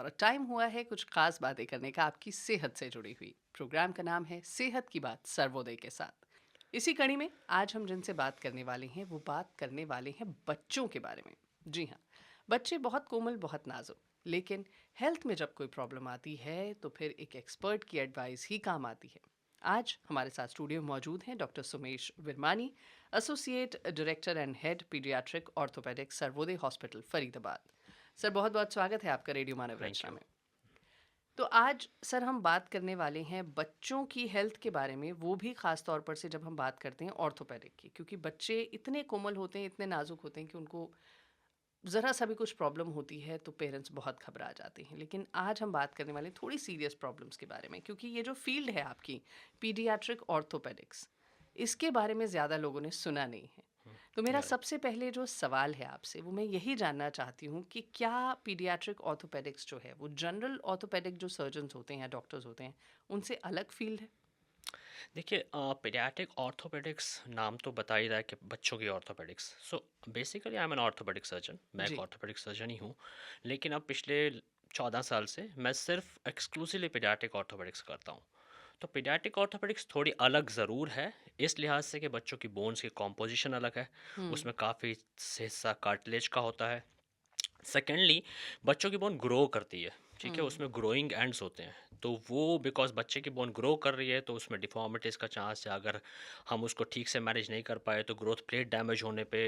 और टाइम हुआ है कुछ खास बातें करने का आपकी सेहत से जुड़ी हुई। प्रोग्राम का नाम है सेहत की बात सर्वोदय के साथ। इसी कड़ी में आज हम जिनसे बात करने वाले हैं वो बात करने वाले हैं बच्चों के बारे में। जी हाँ, बच्चे बहुत कोमल, बहुत नाजुक, लेकिन हेल्थ में जब कोई प्रॉब्लम आती है तो फिर एक एक्सपर्ट की एडवाइस ही काम आती है। आज हमारे साथ स्टूडियो में मौजूद हैं doctor Sumesh Virmani, associate director and head paediatric orthopaedics Sarvodaya hospital Faridabad. Sir, बहुत बहुत स्वागत है आपका radio Manav thank Rachna you. में। तो आज सर हम बात करने वाले हैं बच्चों की हेल्थ के बारे में, वो भी खास तौर पर से जब हम बात करते हैं ऑर्थोपेडिक की, क्योंकि बच्चे इतने कोमल होते हैं, इतने नाजुक होते हैं कि उनको ज़रा सा भी कुछ प्रॉब्लम होती है तो पेरेंट्स बहुत घबरा जाते हैं। लेकिन आज हम बात करने वाले हैं थोड़ी सीरियस प्रॉब्लम्स के बारे में, क्योंकि ये जो फील्ड है आपकी पीडियाट्रिक ऑर्थोपेडिक्स, इसके बारे में ज़्यादा लोगों ने सुना नहीं है। तो मेरा राइट। सबसे पहले जो सवाल है आपसे वो मैं यही जानना चाहती हूँ कि क्या पीडियाट्रिक ऑर्थोपेडिक्स जो है वो जनरल ऑर्थोपेडिक जो सर्जन्स होते हैं या डॉक्टर्स होते हैं उनसे अलग फील्ड है? देखिए, पीडियाट्रिक ऑर्थोपेडिक्स नाम तो बता ही रहा है कि बच्चों की orthopaedics. So basically I am an orthopaedic surgeon, मैं एक जी। ऑर्थोपेडिक सर्जन ही हूँ। लेकिन अब पिछले 14 साल से मैं सिर्फ एक्सक्लूसिवली पीडियाट्रिक ऑर्थोपेडिक्स करता हूँ। तो पीडियाट्रिक ऑर्थोपेडिक्स थोड़ी अलग ज़रूर है, इस लिहाज से कि बच्चों की बोन्स की कॉम्पोजिशन अलग है। हुँ। उसमें काफ़ी हिस्सा कार्टिलेज का होता है। सेकेंडली, बच्चों की बोन ग्रो करती है। ठीक है, हुँ। उसमें ग्रोइंग एंड्स होते हैं। तो वो बिकॉज बच्चे की बोन ग्रो कर रही है तो उसमें डिफॉर्मिटीज़ का चांस है। अगर हम उसको ठीक से मैनेज नहीं कर पाए तो ग्रोथ प्लेट डैमेज होने पे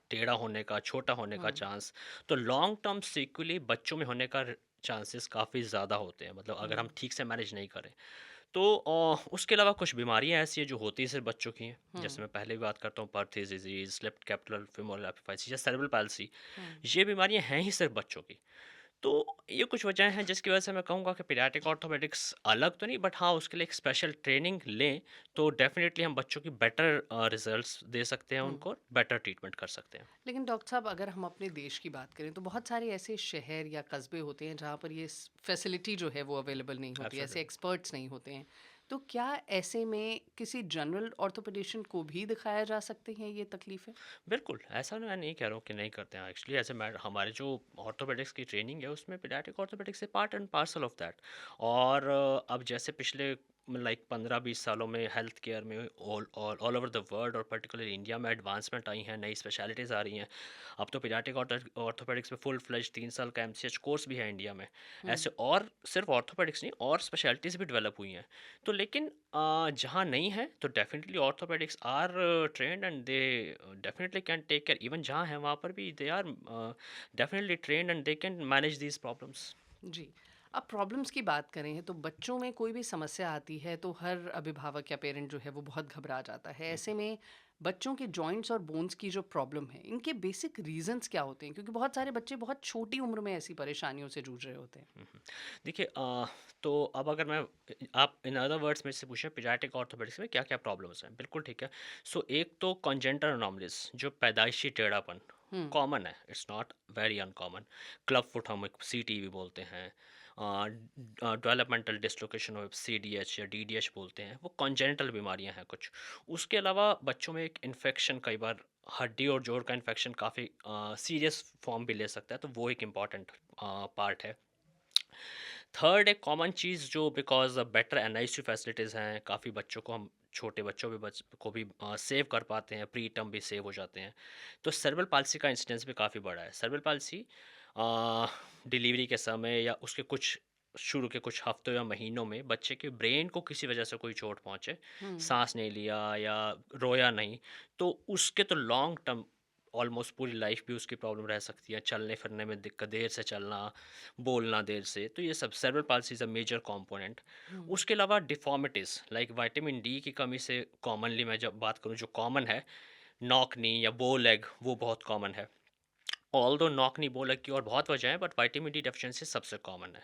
टेढ़ा होने का, छोटा होने का हुँ। चांस। तो लॉन्ग टर्म सीक्वली बच्चों में होने का चांसेस काफ़ी ज़्यादा होते हैं, मतलब अगर हम हुँ। ठीक से मैनेज नहीं करें तो। उसके अलावा कुछ बीमारियां ऐसी हैं जो होती है सिर्फ बच्चों की हैं। हुँ। जैसे मैं पहले भी बात करता हूँ, Perthes disease, slip capital femoral epiphysis या सेरेब्रल पैल्सी। हुँ। ये बीमारियां हैं ही सिर्फ बच्चों की। तो ये कुछ वजह हैं जिसकी वजह से मैं कहूँगा कि पीडियाट्रिक ऑर्थोपेडिक्स अलग तो नहीं, बट हाँ उसके लिए एक स्पेशल ट्रेनिंग लें तो डेफिनेटली हम बच्चों की बेटर रिजल्ट्स दे सकते हैं, हुँ। उनको बेटर ट्रीटमेंट कर सकते हैं। लेकिन डॉक्टर साहब, अगर हम अपने देश की बात करें तो बहुत सारे ऐसे शहर या कस्बे होते हैं जहाँ पर ये फैसिलिटी जो है वो अवेलेबल नहीं होती, ऐसे एब्सोल्युटली। एक्सपर्ट्स नहीं होते हैं। तो क्या ऐसे में किसी जनरल ऑर्थोपेडिशियन को भी दिखाया जा सकते हैं ये तकलीफ़ें? बिल्कुल, ऐसा मैं नहीं कह रहा हूँ कि नहीं करते हैं। एक्चुअली ऐसे मैं हमारे जो ऑर्थोपेडिक्स की ट्रेनिंग है उसमें paediatric orthopaedics A part and parcel of that. और अब जैसे पिछले लाइक 15-20 सालों में हेल्थ केयर में all all all over the world और पर्टिकुलर इंडिया में एडवांसमेंट आई हैं, नई स्पेशलिटीज़ आ रही हैं। अब तो पीडियाट्रिक ऑर्थोपेडिक्स में फुल फ्लेज 3 साल का एमसीएच कोर्स भी है इंडिया में। हुँ। ऐसे और सिर्फ ऑर्थोपेडिक्स नहीं, और स्पेशलिटीज़ भी डेवलप हुई हैं। तो लेकिन जहाँ नहीं है तो definitely orthopaedics are trained and they definitely can take care. Even जहाँ है वहाँ पर भी they are definitely trained and they can manage these problems. जी। अब प्रॉब्लम्स की बात करें तो बच्चों में कोई भी समस्या आती है तो हर अभिभावक या पेरेंट जो है वो बहुत घबरा जाता है। ऐसे में बच्चों के जॉइंट्स और बोन्स की जो प्रॉब्लम है, इनके बेसिक रीज़न्स क्या होते हैं? क्योंकि बहुत सारे बच्चे बहुत छोटी उम्र में ऐसी परेशानियों से जूझ रहे होते हैं। देखिए, तो अब अगर मैं आप इन अदर वर्ड्स में से पूछें पीडियाट्रिक ऑर्थोपेडिक्स में क्या क्या प्रॉब्लम्स हैं, बिल्कुल ठीक है। सो एक तो कॉन्जेंटल अनोमलीज, जो पैदाइशी टेढ़ापन हुँ। कॉमन है, it's not very uncommon. Club foot हम एक सीटीबी बोलते हैं, डेवलपमेंटल डिसलोकेशन ऑफ सीडीएच या डीडीएच बोलते हैं, वो कॉन्जेंटल बीमारियां हैं कुछ। उसके अलावा बच्चों में एक इन्फेक्शन, कई बार हड्डी और जोड़ का इन्फेक्शन काफ़ी सीरियस फॉर्म भी ले सकता है, तो वो एक इम्पॉर्टेंट पार्ट है। थर्ड एक कॉमन चीज़ जो बिकॉज बेटर एनआईसीयू फैसिलिटीज़ हैं, काफ़ी बच्चों को हम छोटे बच्चों भी को भी सेव कर पाते हैं, प्री टर्म भी सेव हो जाते हैं। तो सेरेब्रल पाल्सी का इंसिडेंस भी काफ़ी बड़ा है। सेरेब्रल पाल्सी डिलीवरी के समय या उसके कुछ शुरू के कुछ हफ्तों या महीनों में बच्चे के ब्रेन को किसी वजह से कोई चोट पहुंचे, हुँ। सांस नहीं लिया या रोया नहीं, तो उसके तो लॉन्ग टर्म ऑलमोस्ट पूरी लाइफ भी उसकी प्रॉब्लम रह सकती है। चलने फिरने में दिक्कत, देर से चलना, बोलना देर से, तो ये सब cerebral palsy is a major component. हुँ। उसके अलावा डिफॉर्मिटीज़ लाइक विटामिन डी की कमी से, कॉमनली मैं जब बात करूँ जो कॉमन है, नॉक नी या बो लेग, वो बहुत कॉमन है। ऑल्दो नॉक नी बो लेग की और बहुत वजह है, बट विटामिन डी डेफिशिएंसी सबसे कॉमन है।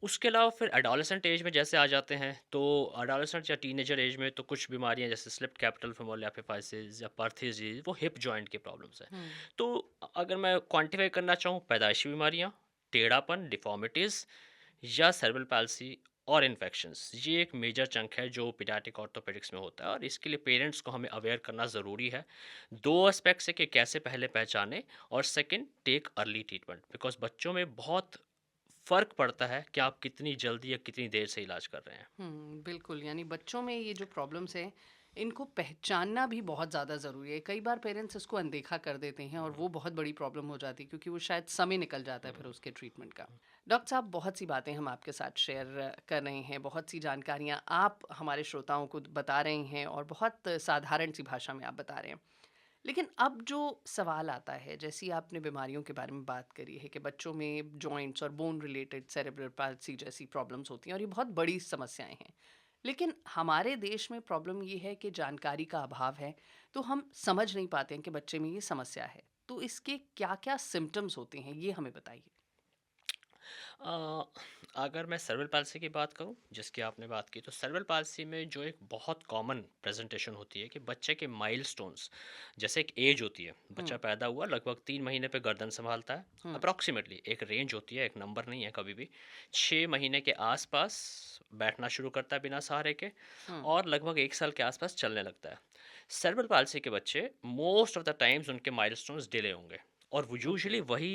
उसके अलावा फिर एडोलेसेंट एज में जैसे आ जाते हैं, तो एडोलेसेंट या टीनेजर एज में तो कुछ बीमारियां जैसे स्लिप कैपिटल फेमोरल एपिफाइसिस या पर्थीज डिजीज, वो हिप जॉइंट की प्रॉब्लम्स हैं। हुँ। तो अगर मैं क्वांटिफाई करना चाहूँ, पैदाइशी बीमारियां, टेढ़ापन, डिफॉर्मिटीज़ या सेरेब्रल पैल्सी और इन्फेक्शंस, ये एक मेजर चंक है जो पीडियाट्रिक ऑर्थोपेडिक्स में होता है, और इसके लिए पेरेंट्स को हमें अवेयर करना ज़रूरी है। दो एस्पेक्ट्स है कि कैसे पहले पहचाने, और second take early treatment, because बच्चों में बहुत फ़र्क पड़ता है कि आप कितनी जल्दी या कितनी देर से इलाज कर रहे हैं। बिल्कुल, यानी बच्चों में ये जो प्रॉब्लम्स हैं, इनको पहचानना भी बहुत ज़्यादा ज़रूरी है। कई बार पेरेंट्स इसको अनदेखा कर देते हैं और वो बहुत बड़ी प्रॉब्लम हो जाती है क्योंकि वो शायद समय निकल जाता है फिर उसके ट्रीटमेंट का। डॉक्टर साहब, बहुत सी बातें हम आपके साथ शेयर कर रहे हैं, बहुत सी जानकारियाँ आप हमारे श्रोताओं को बता रहे हैं और बहुत साधारण सी भाषा में आप बता रहे हैं। लेकिन अब जो सवाल आता है, जैसी आपने बीमारियों के बारे में बात करी है कि बच्चों में जॉइंट्स और बोन रिलेटेड सेरेब्रल पाल्सी जैसी प्रॉब्लम्स होती हैं और ये बहुत बड़ी समस्याएं हैं। लेकिन हमारे देश में प्रॉब्लम ये है कि जानकारी का अभाव है, तो हम समझ नहीं पाते हैं कि बच्चे में ये समस्या है। तो इसके क्या-क्या सिम्टम्स होते हैं, ये हमें बताइए। अ, अगर मैं सेरेब्रल पाल्सी की बात करूं जिसकी आपने बात की, तो सेरेब्रल पाल्सी में जो एक बहुत कॉमन प्रेजेंटेशन होती है कि बच्चे के माइलस्टोन्स, जैसे एक एज होती है, बच्चा हुँ, पैदा हुआ लगभग 3 महीने पे गर्दन संभालता है। हुँ, अप्रॉक्सीमेटली एक रेंज होती है, एक नंबर नहीं है कभी भी। 6 महीने के आसपास बैठना शुरू करता है बिना सहारे के, हुँ, और लगभग 1 साल के आसपास चलने लगता है। सेरेब्रल पाल्सी के बच्चे मोस्ट ऑफ द टाइम्स उनके माइलस्टोन्स डिले होंगे, और वो ओके, यूजुअली वही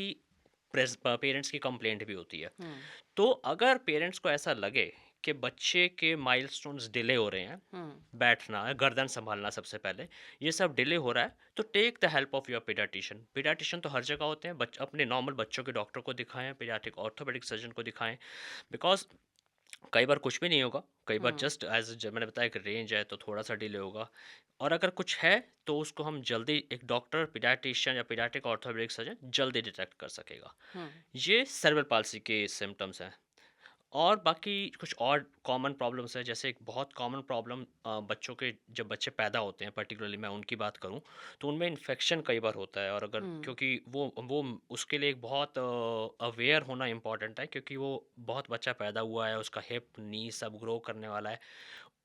पेरेंट्स की कंप्लेंट भी होती है। हुँ, तो अगर पेरेंट्स को ऐसा लगे कि बच्चे के माइलस्टोन्स डिले हो रहे हैं, हुँ, बैठना, गर्दन संभालना सबसे पहले, ये सब डिले हो रहा है, तो take the help of your paediatrician. Paediatrician तो हर जगह होते हैं, अपने नॉर्मल बच्चों के डॉक्टर को दिखाएं, पीडियाट्रिक ऑर्थोपेडिक सर्जन को दिखाएं। बिकॉज कई बार कुछ भी नहीं होगा, कई बार हुँ, जस्ट एज जब मैंने बताया कि रेंज है तो थोड़ा सा डिले होगा, और अगर कुछ है तो उसको हम जल्दी, एक डॉक्टर पीडियाट्रिशियन या पीडियाट्रिक ऑर्थोपेडिक सर्जन जल्दी डिटेक्ट कर सकेगा। हुँ, ये सेरेब्रल पाल्सी के सिम्टम्स हैं। और बाकी कुछ और कॉमन प्रॉब्लम्स हैं, जैसे एक बहुत कॉमन प्रॉब्लम, बच्चों के जब बच्चे पैदा होते हैं, पर्टिकुलरली मैं उनकी बात करूं, तो उनमें इन्फेक्शन कई बार होता है। और अगर, हुँ, क्योंकि वो उसके लिए एक बहुत अवेयर होना इम्पॉर्टेंट है, क्योंकि वो बहुत बच्चा पैदा हुआ है, उसका हिप नी सब ग्रो करने वाला है।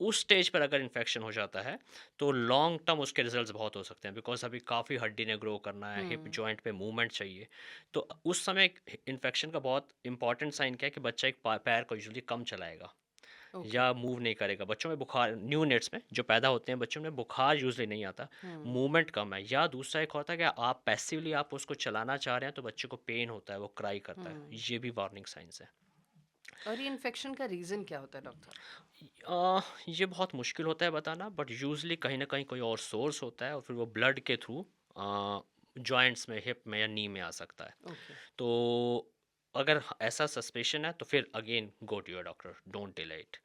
उस स्टेज पर अगर इन्फेक्शन हो जाता है तो लॉन्ग टर्म उसके रिजल्ट्स बहुत हो सकते हैं, बिकॉज अभी काफ़ी हड्डी ने ग्रो करना है, हिप हुँ, जॉइंट पे मूवमेंट चाहिए। तो उस समय इन्फेक्शन का बहुत इंपॉर्टेंट साइन क्या है कि बच्चा एक पैर को यूजुअली कम चलाएगा ओके, या मूव नहीं करेगा। बच्चों में बुखार, न्यू नेट्स में जो पैदा होते हैं बच्चों में बुखार यूजुअली नहीं आता, हुँ, मूवमेंट कम है। या दूसरा एक होता है कि आप पैसिवली आप उसको चलाना चाह रहे हैं तो बच्चे को पेन होता है, वो क्राई करता है, हुँ। ये भी वार्निंग साइंस है। और ये इन्फेक्शन का रीज़न क्या होता है डॉक्टर साहब? ये बहुत मुश्किल होता है बताना, बट यूजुअली कहीं ना कहीं कोई और सोर्स होता है, और फिर वो ब्लड के थ्रू जॉइंट्स में, हिप में या नी में आ सकता है। ओके, तो अगर ऐसा सस्पेशन है तो फिर again go to your doctor, don't delay it.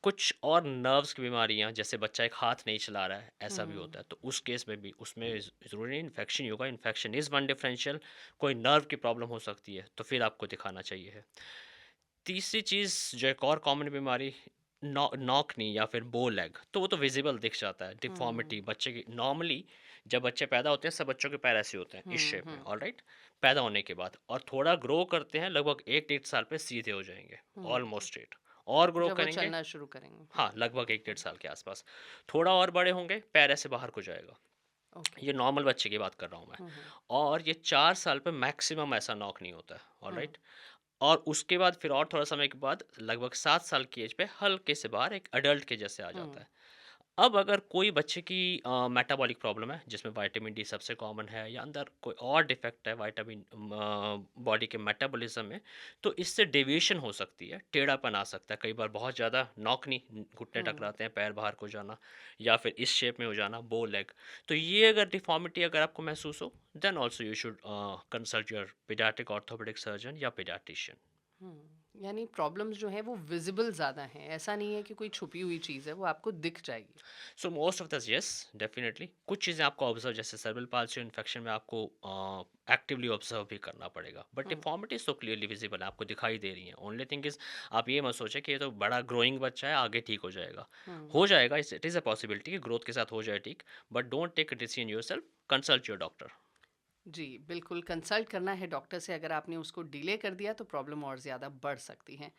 कुछ और नर्व्स की बीमारियां, जैसे बच्चा एक हाथ नहीं चला रहा है, ऐसा भी हुँ, होता है, तो उस केस में भी उसमें ज़रूरी नहीं इन्फेक्शन ही होगा, इन्फेक्शन इज़ वन डिफरेंशियल, कोई नर्व की प्रॉब्लम हो सकती है, तो फिर आपको दिखाना चाहिए है। तीसरी चीज़, जो एक और कॉमन बीमारी, नॉक नी या फिर बो लेग, तो वो तो विजिबल दिख जाता है, हुँ, डिफॉर्मिटी बच्चे की। नॉर्मली जब बच्चे पैदा होते हैं सब बच्चों के पैर ऐसे होते हैं इस हुँ, शेप में, हुँ, ऑलराइट, पैदा होने के बाद, और थोड़ा ग्रो करते हैं, लगभग 1 डेढ़ साल पे सीधे हो जाएंगे, हुँ। ऑलमोस्ट स्ट्रेट, और ग्रो जब वो करेंगे। चलना शुरू करेंगे। हाँ, लगभग 1 डेढ़ साल के आसपास थोड़ा और बड़े होंगे, पैर ऐसे बाहर को जाएगा। ओके। ये नॉर्मल बच्चे की बात कर रहा हूँ मैं। हुँ, हुँ, और ये 4 साल पे मैक्सिमम ऐसा नॉक नहीं होता है, हुँ, ऑलराइट। और उसके बाद फिर और थोड़ा समय के बाद लगभग 7 साल की एज पे हल्के से बाहर एक अडल्ट के जैसे आ जाता हुँ, है। अब अगर कोई बच्चे की मेटाबॉलिक प्रॉब्लम है, जिसमें विटामिन डी सबसे कॉमन है, या अंदर कोई और डिफेक्ट है विटामिन बॉडी के मेटाबॉलिज्म में, तो इससे डेविएशन हो सकती है, टेढ़ापन आ सकता है। कई बार बहुत ज़्यादा नॉकनी, घुटने हुँ, टकराते हैं, पैर बाहर को जाना, या फिर इस शेप में हो जाना, बो लेग। तो ये अगर डिफॉर्मिटी अगर आपको महसूस हो, then also you should consult your paediatric orthopaedic surgeon या पीडियाट्रिशियन। हुँ। यानी प्रॉब्लम्स जो हैं वो विज़िबल ज़्यादा हैं। ऐसा नहीं है कि कोई छुपी हुई चीज़ है, वो आपको दिख जाएगी। So most of this yes, definitely कुछ चीज़ें आपको ऑब्जर्व, जैसे सर्बल पाल्सी इन्फेक्शन में आपको एक्टिवली ऑब्जर्व भी करना पड़ेगा, बट हुँ, डिफॉर्मिटीज तो क्लियरली विजिबल है, आपको दिखाई दे रही हैं। ओनली थिंग इज, आप ये मत सोचें कि ये तो बड़ा ग्रोइंग बच्चा है, आगे ठीक हो जाएगा। हुँ। हो जाएगा, इट इज़ अ पॉसिबिलिटी कि ग्रोथ के साथ हो जाए ठीक, but don't take a decision yourself, consult your doctor. जी, बिल्कुल कंसल्ट करना है डॉक्टर से। अगर आपने उसको डिले कर दिया तो प्रॉब्लम और ज़्यादा बढ़ सकती है।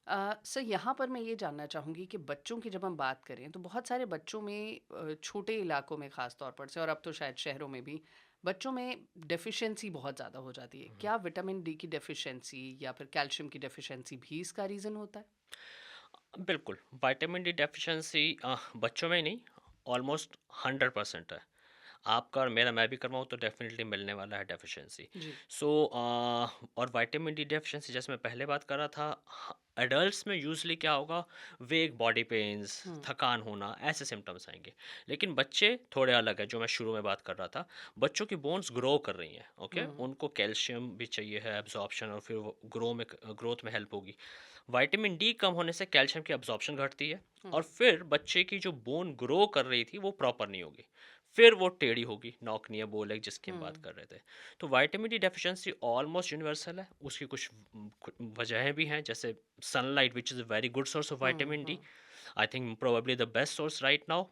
सर, यहाँ पर मैं ये जानना चाहूँगी कि बच्चों की जब हम बात करें तो बहुत सारे बच्चों में छोटे इलाकों में ख़ास तौर पर से और अब तो शायद शहरों में भी बच्चों में डेफ़िशिएंसी बहुत ज़्यादा हो जाती है। क्या विटामिन डी की डेफ़िशिएंसी या फिर कैल्शियम की डेफ़िशिएंसी भी इसका रीज़न होता है? बिल्कुल, विटामिन डी डेफिशिएंसी बच्चों में ही नहीं, ऑलमोस्ट 100% है। आपका और मेरा मैं भी करवाऊँ तो डेफ़िनेटली मिलने वाला है डेफ़िशिएंसी। जी। सो और विटामिन डी डेफ़िशिएंसी जैसे मैं पहले बात कर रहा था, एडल्ट्स में यूज़ुअली क्या होगा, वेक बॉडी पेन्स, हुँ, थकान होना, ऐसे सिम्पटम्स आएँगे। लेकिन बच्चे थोड़े अलग हैं, जो मैं शुरू में बात कर रहा था। बच्चों की बोन्स ग्रो कर रही हैं, ओके? हुँ, उनको कैल्शियम भी चाहिए है, एब्ज़ॉर्प्शन, और फिर वो ग्रोथ में हेल्प होगी। विटामिन डी कम होने से कैल्शियम की एब्ज़ॉर्प्शन घटती है, हुँ, और फिर बच्चे की जो बोन ग्रो कर रही थी, वो प्रॉपर नहीं होगी। फिर वो टेढ़ी होगी, नॉक नियर बोल एक जिसकी हम बात हुँ, कर रहे थे। तो vitamin D deficiency almost universal है। उसकी कुछ वजहें भी हैं, जैसे sunlight which is a very good source of hmm, vitamin D. Hmm. I think probably the best source right now.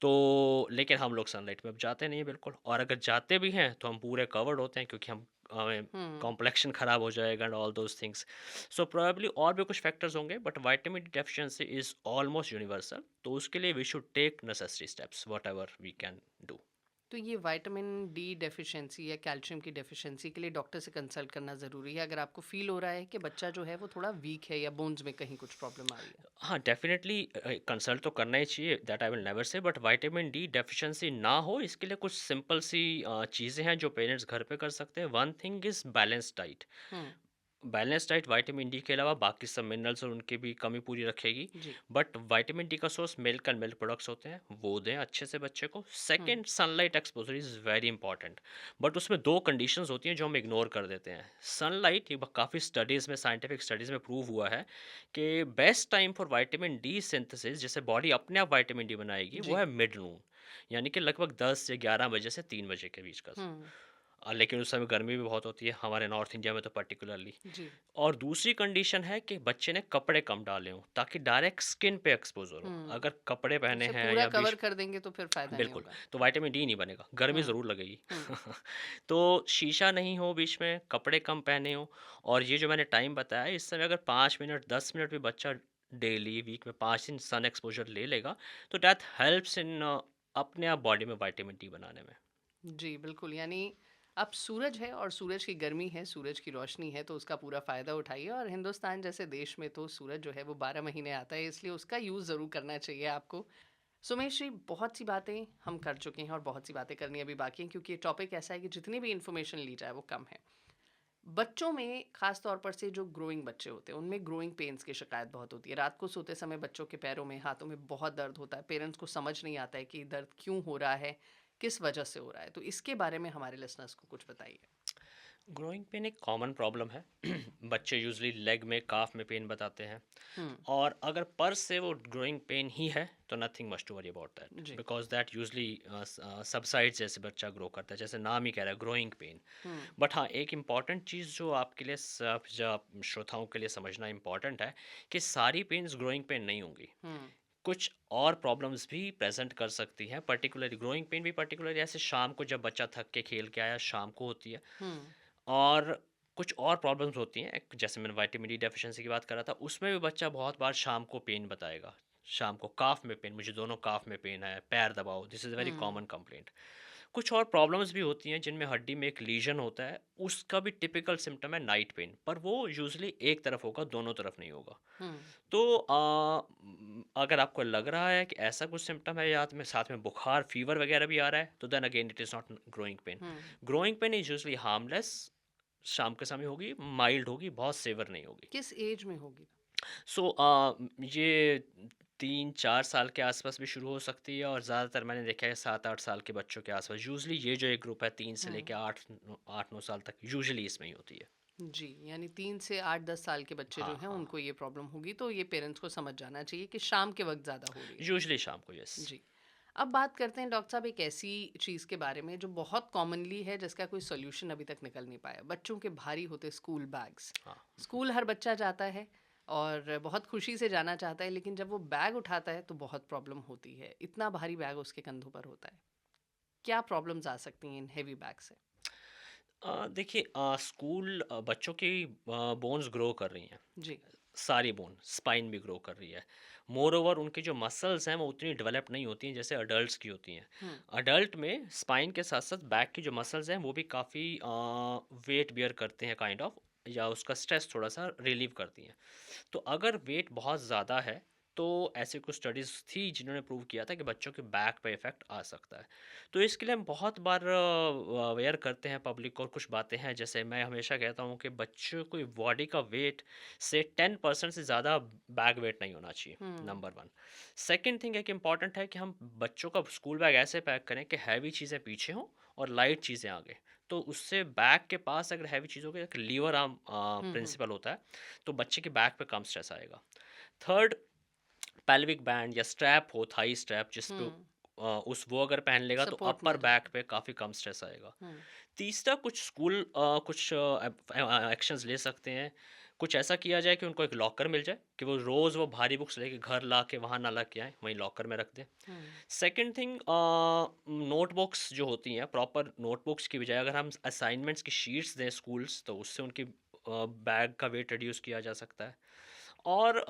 तो लेकिन हम लोग सनलाइट में अब जाते नहीं हैं बिल्कुल, और अगर जाते भी हैं तो हम पूरे कवर्ड होते हैं, क्योंकि हम हमें हुँ। कॉम्प्लेक्शन खराब हो जाएगा and all those things. So probably और भी कुछ फैक्टर्स होंगे, but vitamin D deficiency is almost universal. तो उसके लिए we should take necessary steps whatever we can do. तो ये विटामिन डी डेफिशिएंसी या कैल्शियम की डेफिशिएंसी के लिए डॉक्टर से कंसल्ट करना ज़रूरी है अगर आपको फ़ील हो रहा है कि बच्चा जो है वो थोड़ा वीक है या बोन्स में कहीं कुछ प्रॉब्लम आ रही है? हाँ, डेफ़िनेटली कंसल्ट तो करना ही चाहिए, that I will never say, but vitamin D deficiency ना हो, इसके लिए कुछ सिंपल सी चीज़ें हैं जो पेरेंट्स घर पे कर सकते हैं। One thing is balanced diet. Hmm, balance diet vitamin D के अलावा बाकी सब मिनरल्स और उनकी भी कमी पूरी रखेगी। जी। बट विटामिन डी का source milk and milk products होते हैं, वो दें अच्छे से बच्चे को। हुँ, second, sunlight exposure is very important, but उसमें दो कंडीशंस होती हैं जो हम इग्नोर कर देते हैं। सनलाइट, ये काफ़ी स्टडीज़ में, साइंटिफिक स्टडीज़ में प्रूव हुआ है कि best time for vitamin D synthesis, जैसे बॉडी अपने आप विटामिन डी बनाएगी, वो जी। है मिड नून, यानी कि लगभग 10 या 11 बजे से 3 बजे के बीच का। हुँ, लेकिन उस समय गर्मी भी बहुत होती है हमारे नॉर्थ इंडिया में तो पर्टिकुलरली। जी। और दूसरी कंडीशन है कि बच्चे ने कपड़े कम डाले हों, ताकि डायरेक्ट स्किन पे एक्सपोज़र हो। हुँ, अगर कपड़े तो पहने उसे हैं पूरा या कवर बीच, कर देंगे तो फिर फ़ायदा नहीं बिल्कुल, होगा। तो विटामिन डी नहीं बनेगा, गर्मी हुँ, ज़रूर लगेगी। हुँ, तो शीशा नहीं हो बीच में, कपड़े कम पहने हों, और ये जो मैंने टाइम बताया, इस समय अगर 5 मिनट, 10 मिनट भी बच्चा डेली वीक में 5 दिन सन एक्सपोज़र ले लेगा, तो दैट हेल्प्स इन अपने आप बॉडी में विटामिन डी बनाने में। जी, बिल्कुल यानी अब सूरज है और सूरज की गर्मी है, सूरज की रोशनी है तो उसका पूरा फ़ायदा उठाइए और हिंदुस्तान जैसे देश में तो सूरज जो है वो 12 महीने आता है इसलिए उसका यूज़ ज़रूर करना चाहिए आपको। सुमेश जी, बहुत सी बातें हम कर चुके हैं और बहुत सी बातें करनी अभी बाकी हैं क्योंकि ये टॉपिक ऐसा है कि जितनी भी इन्फॉर्मेशन ली जाए वो कम है। बच्चों में खास तौर पर से जो ग्रोइंग बच्चे होते हैं उनमें ग्रोइंग पेन्स की शिकायत बहुत होती है। रात को सोते समय बच्चों के पैरों में, हाथों में बहुत दर्द होता है। पेरेंट्स को समझ नहीं आता है कि दर्द क्यों हो रहा है, किस वजह से हो रहा है। तो इसके बारे में हमारे लिसनर्स को कुछ बताइए। ग्रोइंग पेन एक कॉमन प्रॉब्लम है। बच्चे यूजुअली लेग में, काफ में पेन बताते हैं, हुँ, और अगर पर से वो ग्रोइंग पेन ही है तो nothing much to worry about that, जी। बिकॉज दैट यूजुअली सबसाइड्स जैसे बच्चा ग्रो करता है, जैसे नाम ही कह रहा है ग्रोइंग पेन। हुँ, बट हाँ, एक इम्पॉर्टेंट चीज़ जो आपके लिए, सब जो श्रोताओं के लिए समझना इम्पॉर्टेंट है, कि सारी पेन्स ग्रोइंग पेन नहीं होंगी। हुँ, कुछ और प्रॉब्लम्स भी प्रेजेंट कर सकती हैं, पर्टिकुलरली ग्रोइंग पेन भी, पर्टिकुलरली ऐसे शाम को जब बच्चा थक के खेल के आया, शाम को होती है। हुँ, और कुछ और प्रॉब्लम्स होती हैं, जैसे मैंने विटामिन डी डेफिशिएंसी की बात करा था, उसमें भी बच्चा बहुत बार शाम को पेन बताएगा। शाम को काफ में पेन, मुझे दोनों काफ में पेन है, पैर दबाओ, this is a very hmm, common complaint. कुछ और प्रॉब्लम्स भी होती हैं जिनमें हड्डी में एक लीजन होता है, उसका भी टिपिकल सिम्टम है नाइट पेन, पर वो यूजुअली एक तरफ होगा, दोनों तरफ नहीं होगा। हुँ, तो अगर आपको लग रहा है कि ऐसा कुछ सिम्टम है, या में साथ में बुखार, फीवर वगैरह भी आ रहा है, तो then again it is not growing pain. Hmm. Growing pain is usually harmless, शाम के समय होगी, माइल्ड होगी, बहुत सेवर नहीं होगी। किस एज में होगी? सो ये 3-4 साल के आसपास भी शुरू हो सकती है, और ज़्यादातर मैंने देखा है 7-8 साल के बच्चों के आसपास। यूजुअली ये जो एक ग्रुप है, 3 से हुँ, लेके 8-9 साल तक, यूजुअली इसमें ही होती है। जी, यानी 3 से 8-10 साल के बच्चे हाँ, जो हैं हाँ, उनको ये प्रॉब्लम होगी तो ये पेरेंट्स को समझ जाना चाहिए कि शाम के वक़्त ज़्यादा हो रही है। यूजुअली शाम को, यस। जी। अब बात करते हैं डॉक्टर साहब एक ऐसी चीज़ के बारे में जो बहुत कॉमनली है जिसका कोई सॉल्यूशन अभी तक निकल नहीं पाया। बच्चों के भारी होते स्कूल बैग्स। हाँ। स्कूल हर बच्चा जाता है और बहुत खुशी से जाना चाहता है लेकिन जब वो बैग उठाता है तो बहुत प्रॉब्लम होती है। इतना भारी बैग उसके कंधों पर होता है। क्या प्रॉब्लम्स आ सकती हैं इन हेवी बैग से? देखिए, स्कूल बच्चों की बोन्स ग्रो कर रही हैं, जी। सारी बोन, स्पाइन भी ग्रो कर रही है। मोर ओवर उनकी जो मसल्स हैं वो उतनी डेवलप नहीं होती हैं जैसे अडल्ट्स की होती हैं। हुँ, अडल्ट में स्पाइन के साथ साथ बैक की जो मसल्स हैं वो भी काफ़ी वेट बियर करते हैं, काइंड ऑफ, या उसका स्ट्रेस थोड़ा सा रिलीव करती हैं। तो अगर वेट बहुत ज़्यादा है, तो ऐसे कुछ स्टडीज़ थी जिन्होंने प्रूव किया था कि बच्चों के बैक पे इफ़ेक्ट आ सकता है। तो इसके लिए हम बहुत बार अवेयर करते हैं पब्लिक को, और कुछ बातें हैं जैसे मैं हमेशा कहता हूँ कि बच्चों को बॉडी का वेट से 10% से ज़्यादा बैक वेट नहीं होना चाहिए, हुँ, नंबर 1। सेकंड थिंग एक इम्पॉर्टेंट है कि हम बच्चों का स्कूल बैग ऐसे पैक करें कि हैवी चीज़ें पीछे हों और लाइट चीज़ें आगे। तो उससे बैग के पास अगर हैवी चीज़ होगी, एक लीवर आर्म हुँ, हुँ, प्रिंसिपल होता है, तो बच्चे के बैक पे कम स्ट्रेस आएगा। थर्ड, पेल्विक बैंड या स्ट्रैप हो, थाई स्ट्रैप जिस पे हुँ, उस वो अगर पहन लेगा तो सपोर्ट अपर मिल बैक जाएगा। पे काफ़ी कम स्ट्रेस आएगा। हुँ, तीसरा, कुछ स्कूल कुछ एक्शंस ले सकते हैं। कुछ ऐसा किया जाए कि उनको एक लॉकर मिल जाए कि वो रोज़ वो भारी बुक्स लेके घर ला के वहाँ ना रख के आएँ, वहीं लॉकर में रख दें। हुँ, सेकंड थिंग, नोटबुक्स जो होती हैं, प्रॉपर नोटबुक्स की बजाय अगर हम असाइनमेंट्स की शीट्स दें स्कूल्स, तो उससे उनकी बैग का वेट रिड्यूस किया जा सकता है। और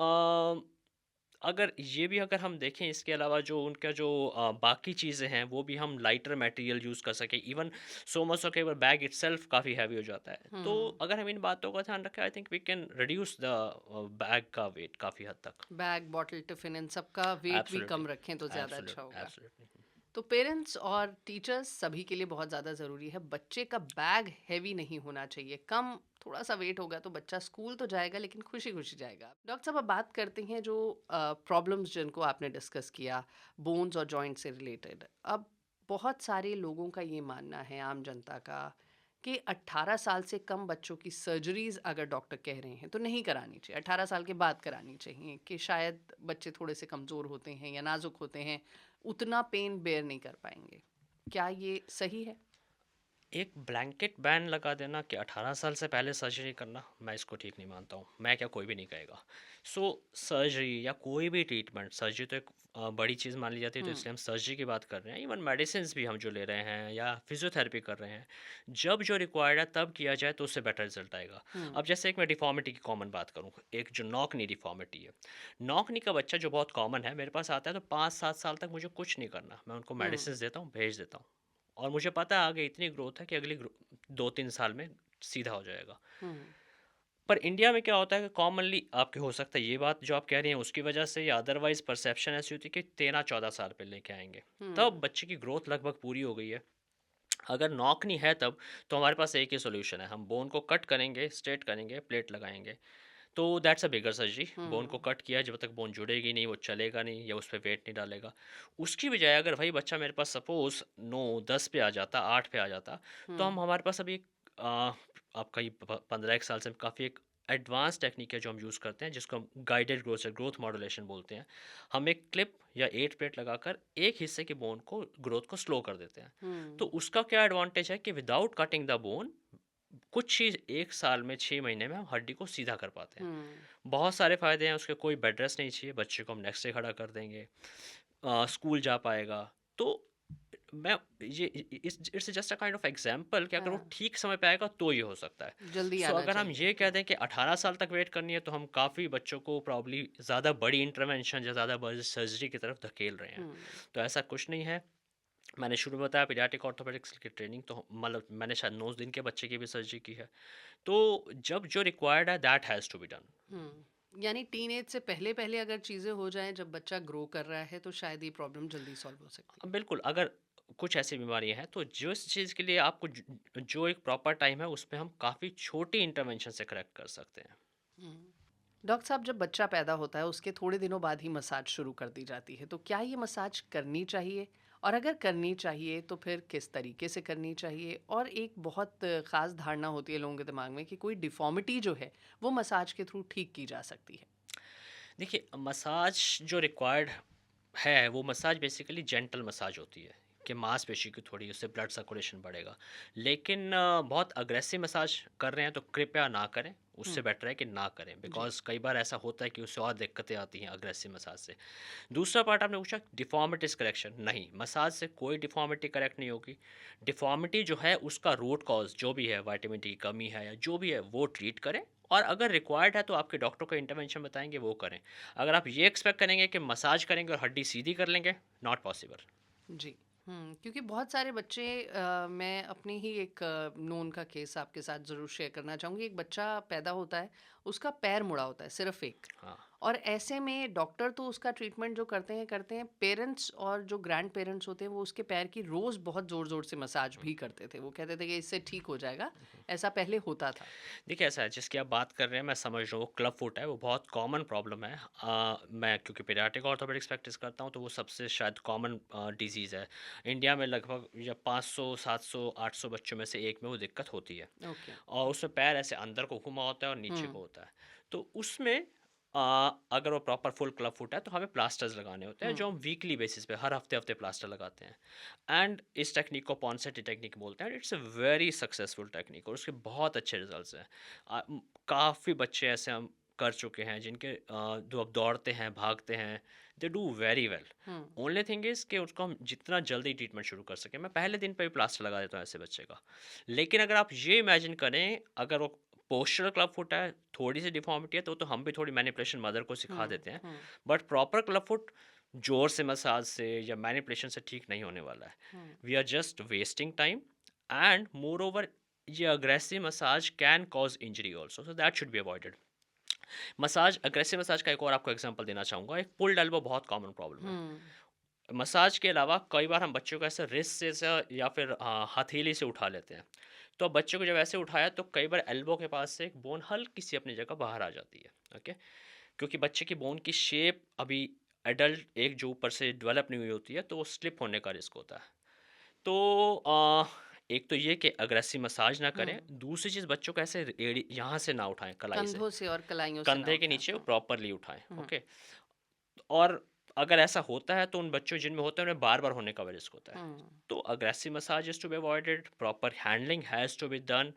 अगर ये भी अगर हम देखें, इसके अलावा जो उनका जो बाकी चीज़ें हैं वो भी हम लाइटर मटेरियल यूज़ कर सकें। इवन सो मच सो कि बैग इटसेल्फ काफ़ी हैवी हो जाता है। तो हुँ। अगर हम इन बातों का ध्यान रखें, I think we can reduce the bag का वेट काफ़ी हद तक। बैग, बॉटल, टिफ़िन इन सब का वेट भी एब्सोल्युटली, कम रखें तो ज़्यादा अच्छा एब्सोल्युटली, होगा। एब्सोल्युटली। तो पेरेंट्स और टीचर्स सभी के लिए बहुत ज़्यादा ज़रूरी है। बच्चे का बैग हेवी नहीं होना चाहिए। कम थोड़ा-सा वेट होगा तो बच्चा स्कूल तो जाएगा लेकिन खुशी-खुशी जाएगा। डॉक्टर साहब अब बात करते हैं जो प्रॉब्लम्स जिनको आपने डिस्कस किया, बोन्स और जॉइंट से रिलेटेड। अब बहुत सारे लोगों का ये मानना है, आम जनता का, कि 18 साल से कम बच्चों की सर्जरीज़ अगर डॉक्टर कह रहे हैं तो नहीं करानी चाहिए। 18 साल के बाद करानी चाहिए कि शायद बच्चे थोड़े से कमज़ोर होते हैं या नाज़ुक होते हैं, उतना पेन बेयर नहीं कर पाएँगे। क्या ये सही है? एक ब्लैंकेट बैन लगा देना कि 18 साल से पहले सर्जरी करना, मैं इसको ठीक नहीं मानता हूँ। मैं क्या, कोई भी नहीं कहेगा। सो सर्जरी या कोई भी ट्रीटमेंट, सर्जरी तो एक बड़ी चीज़ मान ली जाती है, तो हुँ, इसलिए हम सर्जरी की बात कर रहे हैं। इवन मेडिसिन भी हम जो ले रहे हैं या फिजियोथेरेपी कर रहे हैं, जब जो रिक्वायर्ड है तब किया जाए तो उससे बेटर रिजल्ट आएगा। हुँ, अब जैसे एक मैं डिफॉर्मिटी की कॉमन बात करूँ, एक जो नॉक नी डिफॉर्मिटी है, नॉक नी का बच्चा जो बहुत कॉमन है, मेरे पास आता है तो 5-7 साल तक मुझे कुछ नहीं करना, मैं उनको हुँ, मेडिसिन देता हूँ, भेज देता हूँ। और मुझे पता है आगे इतनी ग्रोथ है कि अगली 2-3 साल में सीधा हो जाएगा। हुँ, पर इंडिया में क्या होता है कि कॉमनली आपके हो सकता है ये बात जो आप कह रही हैं उसकी वजह से, या अदरवाइज परसेप्शन ऐसी होती है कि 13-14 साल पे लेके आएंगे, तब हुँ, बच्चे की ग्रोथ लगभग पूरी हो गई है। अगर नॉक नहीं है तब, तो हमारे पास एक ही सोल्यूशन है, हम बोन को कट करेंगे, स्ट्रेट करेंगे, प्लेट लगाएंगे। तो that's a bigger surgery. Bone को हुँ, कट किया, जब तक बोन जुड़ेगी नहीं, वो चलेगा नहीं या उस पर वेट नहीं डालेगा। उसकी बजाय अगर वही बच्चा मेरे पास सपोज 9-10 पे आ जाता, 8 पे आ जाता, तो हुँ, हम हमारे पास अभी आ, आपका ये 15 1 साल से काफ़ी एक एडवांस टेक्निक है जो हम यूज़ करते हैं, जिसको हम गाइडेड ग्रोथ या ग्रोथ मॉड्यूलेशन बोलते हैं। हम एक क्लिप या 8 प्लेट लगाकर एक हिस्से के बोन को, ग्रोथ को स्लो कर देते हैं। तो हुँ, उसका क्या एडवांटेज है कि विदाउट कटिंग द बोन, कुछ ही 1 साल में, 6 महीने में हम हड्डी को सीधा कर पाते हैं। हुँ, बहुत सारे फ़ायदे हैं उसके, कोई बेड रेस्ट नहीं चाहिए, बच्चे को हम नेक्स्ट डे खड़ा कर देंगे, स्कूल जा पाएगा। तो मैं ये it's just a kind of example कि अगर वो हाँ, ठीक समय पे आएगा तो ये हो सकता है। जल्दी सो आना अगर हम चाहिए। ये कह हुँ, दें कि 18 साल तक वेट करनी है, तो हम काफ़ी बच्चों को प्रॉब्ली ज़्यादा बड़ी इंटरवेंशन या ज़्यादा बड़ी सर्जरी की तरफ धकेल रहे हैं। हुँ, तो ऐसा कुछ नहीं है। मैंने शुरू में बताया पीडियाट्रिक ऑर्थोपेडिक्स की ट्रेनिंग, तो मतलब मैंने शायद 9 दिन के बच्चे की भी सर्जरी की है। तो जब जो रिक्वायर्ड है that has to be done. हुँ। यानी टीनेज से पहले-पहले अगर चीज़ें हो जाएँ जब बच्चा ग्रो कर रहा है तो शायद ये प्रॉब्लम जल्दी सॉल्व हो सकती है। बिल्कुल, अगर कुछ ऐसी बीमारियाँ हैं, तो जिस चीज़ के लिए आपको जो एक प्रॉपर टाइम है, उसमें हम काफ़ी छोटी इंटरवेंशन से करेक्ट कर सकते हैं। हुँ। डॉक्टर साहब जब बच्चा पैदा होता है उसके थोड़े दिनों बाद ही मसाज शुरू कर दी जाती है तो क्या ये मसाज करनी चाहिए और अगर करनी चाहिए तो फिर किस तरीके से करनी चाहिए और एक बहुत ख़ास धारणा होती है लोगों के दिमाग में कि कोई डिफ़ॉर्मिटी जो है वो मसाज के थ्रू ठीक की जा सकती है। देखिए, मसाज जो रिक्वायर्ड है, वो मसाज बेसिकली जेंटल मसाज होती है कि मांसपेशी की थोड़ी, उससे ब्लड सर्कुलेशन बढ़ेगा। लेकिन बहुत अग्रेसिव मसाज कर रहे हैं तो कृपया ना करें, हुँ, उससे बेटर है कि ना करें, जी। बिकॉज़ कई बार ऐसा होता है कि उससे और दिक्कतें आती हैं अग्रेसिव मसाज से। दूसरा पार्ट आपने पूछा डिफ़ॉर्मिटीज़ करेक्शन, नहीं, मसाज से कोई डिफ़ॉर्मिटी करेक्ट नहीं होगी। डिफ़ॉर्मिटी जो है उसका रूट कॉज़ जो भी है, विटामिन डी की कमी है या जो भी है, वो ट्रीट करें, और अगर रिक्वायर्ड है तो आपके डॉक्टर को इंटरवेंशन बताएँगे, वो करें। अगर आप ये एक्सपेक्ट करेंगे कि मसाज करेंगे और हड्डी सीधी कर लेंगे, नॉट पॉसिबल। जी। क्योंकि बहुत सारे बच्चे मैं अपनी ही एक नोन का केस आपके साथ ज़रूर शेयर करना चाहूँगी। एक बच्चा पैदा होता है, उसका पैर मुड़ा होता है, सिर्फ एक। हाँ। और ऐसे में डॉक्टर तो उसका ट्रीटमेंट जो करते हैं, पेरेंट्स और जो ग्रैंड पेरेंट्स होते हैं वो उसके पैर की रोज़ बहुत ज़ोर-ज़ोर से मसाज हुँ, भी करते थे। वो कहते थे कि इससे ठीक हो जाएगा, हुँ, हुँ। ऐसा पहले होता था। देखिए ऐसा है जिसकी आप बात कर रहे हैं मैं समझ रहा हूँ क्लब फुट है वो बहुत कॉमन प्रॉब्लम है। मैं क्योंकि पीडियाट्रिक ऑर्थोपेडिक्स प्रैक्टिस करता हूँ तो वो सबसे शायद कॉमन डिजीज़ है। इंडिया में लगभग या 500 700 800 बच्चों में से एक में वो दिक्कत होती है। ओके। और उसमें पैर ऐसे अंदर को घुमा होता है और नीचे हुँ, को होता है। तो उसमें अगर वो प्रॉपर फुल क्लब फुट है तो हमें प्लास्टर्स लगाने होते हैं हुँ, जो हम वीकली बेसिस पे हर हफ्ते-हफ्ते प्लास्टर लगाते हैं। एंड इस टेक्निक को पॉन्सेटी टेक्निक बोलते हैं। It's a very successful technique और उसके बहुत अच्छे रिजल्ट्स हैं। काफ़ी बच्चे ऐसे हम कर चुके हैं जिनके जो अब दौड़ते हैं, भागते हैं, they do very well. Hmm, only thing is कि उसको हम जितना जल्दी ट्रीटमेंट शुरू कर सकें। मैं पहले दिन पे ही प्लास्टर लगा देता हूँ ऐसे बच्चे का। लेकिन अगर आप ये इमेजिन करें अगर वो पोस्चरल क्लब फुट है, थोड़ी-सी डिफ़ॉर्मिटी है तो हम भी थोड़ी मैनिपुलेशन मदर को सिखा हुँ, देते हैं। हुँ, बट प्रॉपर क्लब फुट ज़ोर से मसाज से या मैनिपुलेशन से ठीक नहीं होने वाला है। हुँ, we are just wasting time and moreover ये aggressive massage can cause injury also so that should be avoided. Massage aggressive massage का एक और आपको एग्जांपल देना चाहूँगा। एक पुल्ड एल्बो बहुत कॉमन प्रॉब्लम है। हुँ, मसाज के अलावा कई बार हम बच्चों को ऐसे रिस्ट से या फिर हथेली से उठा लेते हैं। तो अब बच्चे को जब ऐसे उठाया तो कई बार एल्बो के पास से एक बोन हल्की सी अपनी जगह बाहर आ जाती है। ओके, क्योंकि बच्चे की बोन की शेप अभी एडल्ट एक जो ऊपर से डेवलप नहीं हुई होती है तो वो स्लिप होने का रिस्क होता है। तो एक तो ये कि अग्रेसिव मसाज ना हुँ। करें। दूसरी चीज़ बच्चों को ऐसे एड़ी यहाँ से ना उठाएं कलाई से, कंधों से और कलाइयों से ना कंधे के उठाएँ। नीचे हुँ, प्रॉपरली उठाएं। हुँ, ओके, और अगर ऐसा होता है तो उन बच्चों जिनमें होता है उन्हें बार बार होने का भी रिस्क होता है। हुँ, तो aggressive massage is to be avoided, proper handling has to be done.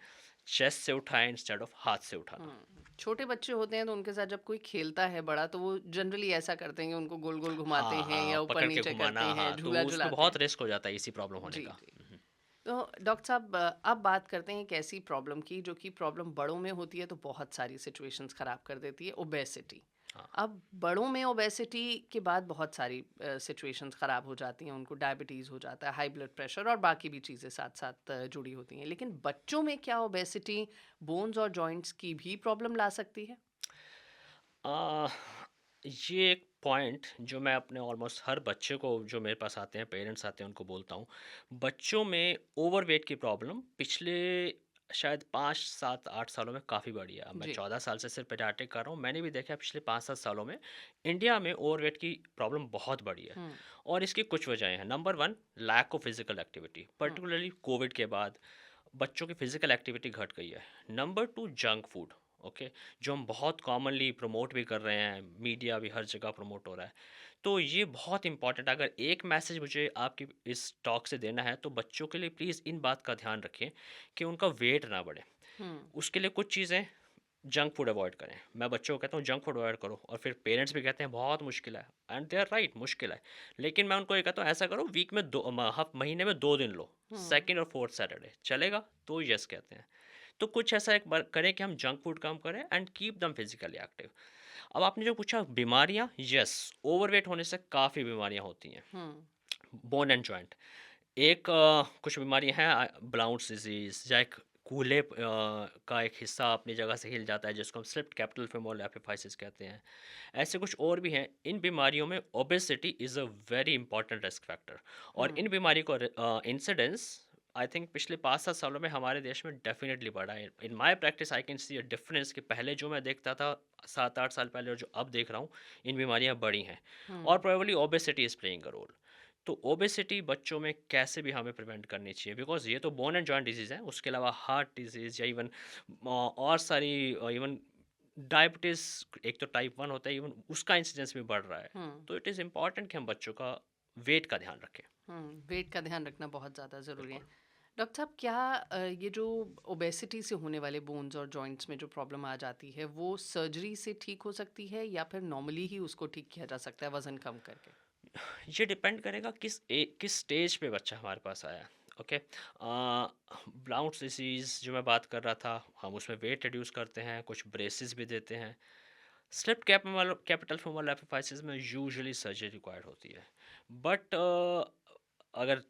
Chest से उठाएं इंस्टेड ऑफ हाथ से उठाना। हुँ। छोटे बच्चे होते हैं तो उनके साथ जब कोई खेलता है बड़ा तो वो जनरली ऐसा करते हैं कि उनको गोल-गोल घुमाते हाँ हैं हाँ, या पकड़ के ऊपर-नीचे घुमाना, करते हैं, हाँ तो झूला उसमें झुलाते बहुत हैं। रिस्क हो जाता है इसी प्रॉब्लम होने जी, का। जी। तो डॉक्टर साहब अब बात करते हैं एक ऐसी प्रॉब्लम की जो कि प्रॉब्लम बड़ों में होती है तो बहुत सारी सिचुएशंस खराब कर देती है, ओबेसिटी। हाँ। अब बड़ों में ओबेसिटी के बाद बहुत सारी सिचुएशंस खराब हो जाती हैं, उनको डायबिटीज़ हो जाता है, हाई ब्लड प्रेशर और बाकी भी चीज़ें साथ-साथ जुड़ी होती हैं। लेकिन बच्चों में क्या ओबेसिटी बोन्स और जॉइंट्स की भी प्रॉब्लम ला सकती है? आ, ये एक पॉइंट जो मैं अपने ऑलमोस्ट हर बच्चे को जो मेरे पास आते हैं, पेरेंट्स आते हैं, उनको बोलता हूँ। बच्चों में ओवरवेट की प्रॉब्लम पिछले शायद 5 7 8 सालों में काफ़ी बढ़ी है। अब मैं जी। 14 साल से सिर्फ पेडियाट्रिक कर रहा हूँ, मैंने भी देखा है पिछले 5 7 सालों में इंडिया में ओवरवेट की प्रॉब्लम बहुत बढ़ी है। हुँ, और इसकी कुछ वजहें हैं। Number one, lack of physical activity, hmm, particularly covid के बाद बच्चों की फिजिकल एक्टिविटी घट गई है। Number two, junk food. Okay, जो हम बहुत कॉमनली प्रमोट भी कर रहे हैं, मीडिया भी हर जगह प्रमोट हो रहा है। तो ये बहुत इंपॉर्टेंट, अगर एक मैसेज मुझे आपकी इस टॉक से देना है तो बच्चों के लिए प्लीज़ इन बात का ध्यान रखें कि उनका वेट ना बढ़े। हुँ, उसके लिए कुछ चीज़ें, जंक फूड अवॉइड करें। मैं बच्चों को कहता हूँ जंक फूड अवॉइड करो और फिर पेरेंट्स भी कहते हैं बहुत मुश्किल है, एंड दे आर राइट, मुश्किल है। लेकिन मैं उनको ये कहता हूँ ऐसा करो, वीक में महीने में 2 दिन लो, हुँ, सेकंड और फोर्थ सैटरडे चलेगा तो यस कहते हैं। तो कुछ ऐसा एक बार करें कि हम जंक फूड कम करें and keep them physically active. अब आपने जो पूछा बीमारियां, यस, ओवरवेट होने से काफ़ी बीमारियां होती हैं। हुँ, बोन एंड जॉइंट, एक कुछ बीमारियां हैं, ब्लाउन्स डिजीज या एक कूल्हे का एक हिस्सा अपनी जगह से हिल जाता है जिसको हम स्लिप्ड कैपिटल फेमोरल एपिफाइसिस कहते हैं। ऐसे कुछ और भी हैं। इन बीमारियों में obesity is a very important risk factor. और हुँ, इन बीमारी को इंसिडेंस आई थिंक पिछले 5 7 सालों में हमारे देश में डेफिनेटली बढ़ा है। In my practice I can see a difference कि पहले जो मैं देखता था 7 8 साल पहले और जो अब देख रहा हूँ, इन बीमारियाँ बढ़ी हैं। और हुँ, probably obesity is playing a role. तो ओबेसिटी बच्चों में कैसे भी हमें प्रिवेंट करनी चाहिए, बिकॉज ये तो बोन एंड जॉइंट डिजीज़ है। उसके अलावा हार्ट डिजीज़ या इवन और सारी, इवन डायबिटीज़, एक तो टाइप 1 होता है, इवन उसका इंसिडेंस भी बढ़ रहा है। हुँ, तो इट इज़ इम्पॉर्टेंट कि हम बच्चों का वेट का ध्यान रखें। हुँ, वेट का ध्यान रखना बहुत ज़्यादा ज़रूरी है। बिल्कुल। डॉक्टर साहब क्या ये जो ओबेसिटी से होने वाले बोन्स और जॉइंट्स में जो प्रॉब्लम आ जाती है वो सर्जरी से ठीक हो सकती है या फिर नॉर्मली ही उसको ठीक किया जा सकता है वजन कम करके? ये डिपेंड करेगा किस स्टेज पे बच्चा हमारे पास आया है। ओके, ब्लाउन डिजीज़ जो मैं बात कर रहा था, हम उसमें वेट रिड्यूस करते हैं, कुछ ब्रेसिस भी देते हैं। स्लिप कैपिटल फ्यूमर एपिफाइसिस में यूजुअली सर्जरी रिक्वायर्ड होती है। बट अगर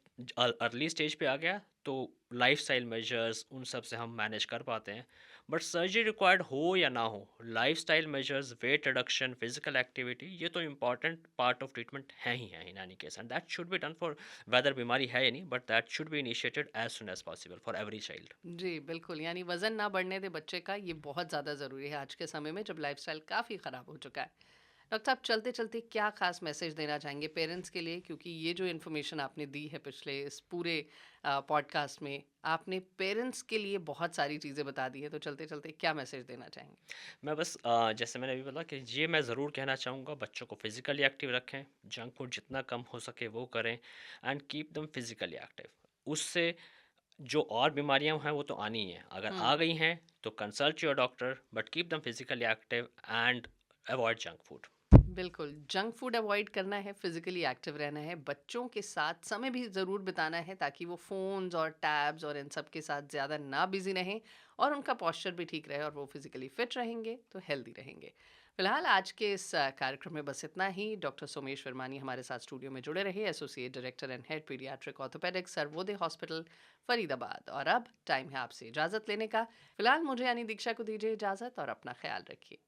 अर्ली स्टेज पे आ गया तो लाइफस्टाइल मेजर्स उन सब से हम मैनेज कर पाते हैं। बट सर्जरी रिक्वायर्ड हो या ना हो, lifestyle measures, weight reduction, physical activity, ये तो इंपॉर्टेंट पार्ट ऑफ ट्रीटमेंट है ही है in any case, and that should be done for, whether बीमारी है या नहीं, but that should be initiated as soon as possible for every child. जी, बिल्कुल, यानी वज़न ना बढ़ने दें बच्चे का, ये बहुत ज़्यादा ज़रूरी है आज के समय में जब लाइफ़स्टाइल काफ़ी ख़राब हो चुका है। डॉक्टर साहब, चलते-चलते क्या ख़ास मैसेज देना चाहेंगे पेरेंट्स के लिए? क्योंकि ये जो इन्फॉर्मेशन आपने दी है पिछले इस पूरे पॉडकास्ट में, आपने पेरेंट्स के लिए बहुत सारी चीज़ें बता दी हैं, तो चलते-चलते क्या मैसेज देना चाहेंगे? मैं बस जैसे मैंने अभी बोला कि ये मैं ज़रूर कहना चाहूँगा, बच्चों को फिजिकली एक्टिव रखें, जंक फूड जितना कम हो सके वो करें, and keep them physically active. उससे जो और बीमारियां हैं वो तो आनी ही हैं, अगर आ हुँ। गई हैं तो consult your doctor, but keep them physically active and avoid junk food. बिल्कुल, जंक फूड अवॉइड करना है, फिज़िकली एक्टिव रहना है, बच्चों के साथ समय भी ज़रूर बिताना है ताकि वो फ़ोन्स और टैब्स और इन सब के साथ ज़्यादा ना बिज़ी रहें और उनका पोस्चर भी ठीक रहे और वो फिज़िकली फिट रहेंगे, तो हेल्दी रहेंगे। फिलहाल आज के इस कार्यक्रम में बस इतना ही। डॉक्टर सोमेश वर्मानी हमारे साथ स्टूडियो में जुड़े रहे, associate director and head paediatric orthopaedics, Sarvodaya hospital, Faridabad. और अब टाइम है आपसे इजाज़त लेने का। फिलहाल मुझे यानी दीक्षा को दीजिए इजाज़त और अपना ख़्याल रखिए।